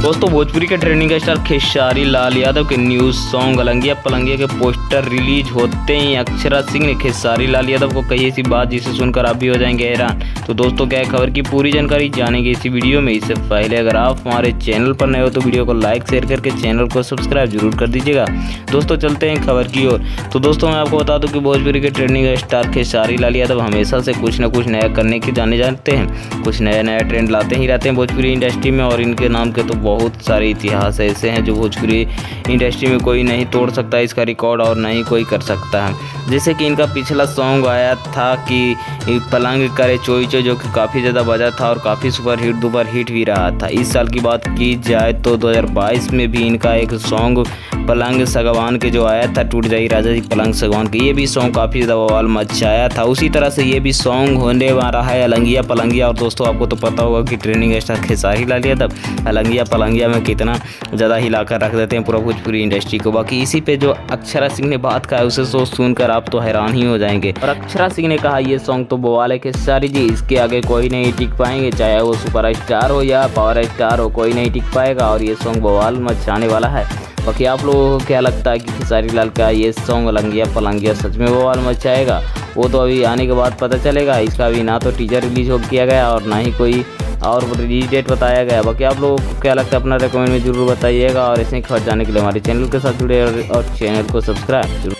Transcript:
दोस्तों भोजपुरी के trending star Khesari Lal Yadav के न्यूज़ सॉन्ग अलंगिया पलंगिया के पोस्टर रिलीज होते ही अक्षरा सिंह ने खेसारी लाल यादव को कही ऐसी बात जिसे सुनकर आप भी हो जाएंगे हैरान। तो दोस्तों क्या है खबर की पूरी जानकारी जानेंगे इसी वीडियो में। इससे पहले अगर आप हमारे चैनल पर नए हो तो वीडियो को लाइक शेयर करके चैनल को सब्सक्राइब जरूर कर दीजिएगा। दोस्तों चलते हैं खबर की ओर। तो दोस्तों मैं आपको बता दूं कि भोजपुरी के ट्रेंडिंग स्टार खेसारी लाल यादव हमेशा से कुछ न कुछ नया करने की जाने जानते हैं। कुछ नया ट्रेंड लाते ही रहते हैं भोजपुरी इंडस्ट्री में, और इनके नाम के तो बहुत सारे इतिहास ऐसे हैं जो भोजपुरी इंडस्ट्री में कोई नहीं तोड़ सकता इसका रिकॉर्ड और नहीं कोई कर सकता है। जैसे कि इनका पिछला सॉन्ग आया था कि पलंग करे चोई चोई, जो कि काफ़ी ज़्यादा बजा था और काफ़ी सुपर हिट भी रहा था। इस साल की बात की जाए तो 2022 में भी इनका एक सॉन्ग पलंग सगवान के जो आया था, टूट जाई राजा जी पलंग सगवान के, ये भी सॉन्ग काफ़ी ज़्यादा बवाल मचाया था। उसी तरह से ये भी सॉन्ग होने वाला है अलंगिया पलंगिया। और दोस्तों आपको तो पता होगा कि ट्रेंडिंग स्टार खेसारी लाल यादव अलंगिया पलंगिया में कितना ज़्यादा हिलाकर रख देते हैं पूरा भोजपुरी इंडस्ट्री को। बाकी इसी पे जो अक्षरा सिंह ने बात कहा है उसे सुनकर आप तो हैरान ही हो जाएंगे। और अक्षरा सिंह ने कहा ये सॉन्ग तो बवाल है खेसारी जी, इसके आगे कोई नहीं टिक पाएंगे, चाहे वो सुपर स्टार हो या पावर स्टार हो, कोई नहीं टिक पाएगा और ये सॉन्ग बवाल मचाने वाला है। बाकी आप लोगों को क्या लगता है कि खेसारी लाल का ये सॉन्ग अलंगिया पलंगिया सच में बवाल मचाएगा? वो तो अभी आने के बाद पता चलेगा। इसका अभी ना तो टीजर रिलीज हो किया गया और ना ही कोई और रिलीज डेट बताया गया। बाकी आप लोगों को क्या लगता है अपना रेकमेंड में जरूर बताइएगा, और ऐसे ही खबर जानने के लिए हमारे चैनल के साथ जुड़े और चैनल को सब्सक्राइब जरूर।